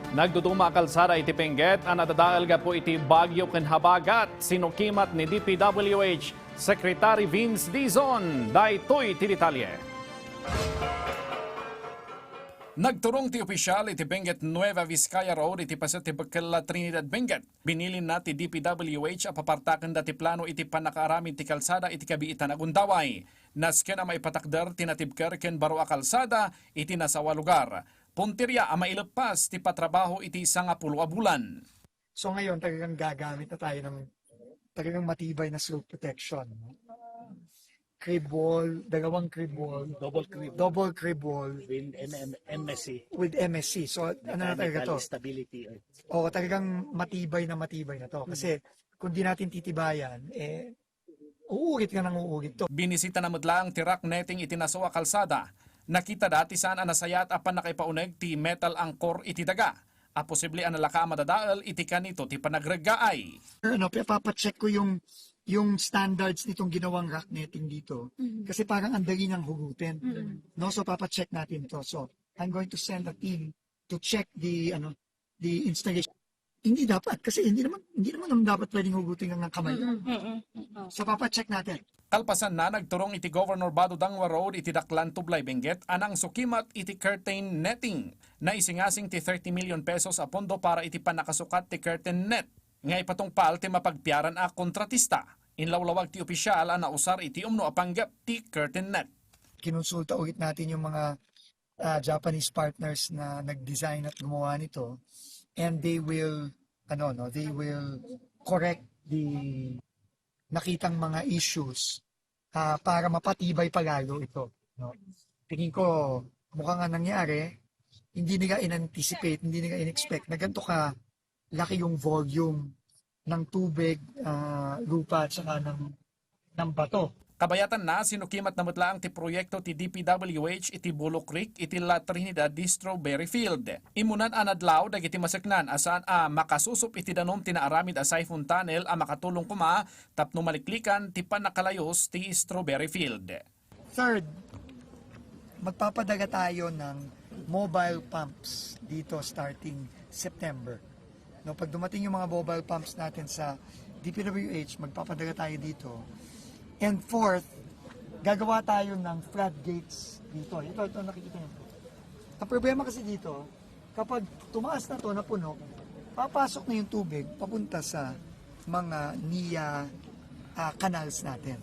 Nagduduma kalsada iti Benguet, ang nadadaal po iti Bagyo ken Habagat, sinukimat ni DPWH Secretary Vince Dizon. Daytoy ti detalye. Nagturong ti opisyal iti Benguet Nueva Vizcaya Road iti paset ti Bacala Trinidad Benguet. Binilin na ti DPWH a papartaken dati plano iti panakaaramid ti kalsada iti kabiitan agundaway. Nasken a maipatakder tinatibker ken baro a kalsada iti nasawa lugar. Puntirya ang mailepas ti patrabaho iti 10 bulan. So ngayon talagang gagamit na tayo ng talagang matibay na slope protection. Crib wall, dalawang crib wall, double crib wall with MSC. with MSC. So ano na talaga to? Stability. O talagang matibay na to. Kasi kung di natin titibayan, uurit ka ng uurit to. Binisita na mudlang ti rock netting iti nasawa kalsada. Nakita dati saan anasayat apan nakaipauneg ti metal angkor iti daga. A posible analaka madadaal iti kanito ti panagregaay. Ano, papacheck ko yung standards nitong ginawang rock netting dito. Kasi parang ang dali niyang hugutin. No, so papacheck natin to. So I'm going to send a team to check the installation. Hindi dapat kasi hindi naman dapat pwedeng hugutin ng kamay. So papacheck natin. Kalpasan na nagturong iti Governor Bado Dangwa Road iti Daklan Tublay Benguet anang sukimat iti curtain netting na isingasing ti 30 million pesos a pondo para iti panakasukat ti curtain net. Nga ipatungpal ti mapagpiaran a kontratista. Inlawlawag ti opisyal a nausar iti umno a panggap ti curtain net. Kinonsulta ulit natin yung mga Japanese partners na nag-design at gumawa nito, and they will correct the nakitang mga issues para mapatibay palalo ito. No? Tingin ko mukhang nga nangyari, hindi nila in-anticipate, hindi nila in-expect na ganito ka laki yung volume ng tubig, lupa at saka ng bato. Kabayatan na sinukimat na mutlaang ti proyekto ti DPWH iti Bulo Creek iti La Trinidad di Strawberry Field. Imunan anadlaw dagiti masaknan asan makasusup iti danom tinaaramid a siphon tunnel a makatulong kuma tapno maliklikan ti panakalayos ti Strawberry Field. Third, magpapadaga tayo ng mobile pumps dito starting September. No, pag dumating yung mga mobile pumps natin sa DPWH, magpapadaga tayo dito. And fourth, gagawa tayo ng floodgates dito. Ito nakikita niyo. Ang problema kasi dito, kapag tumaas na to na puno, papasok na yung tubig papunta sa mga NIA canals natin.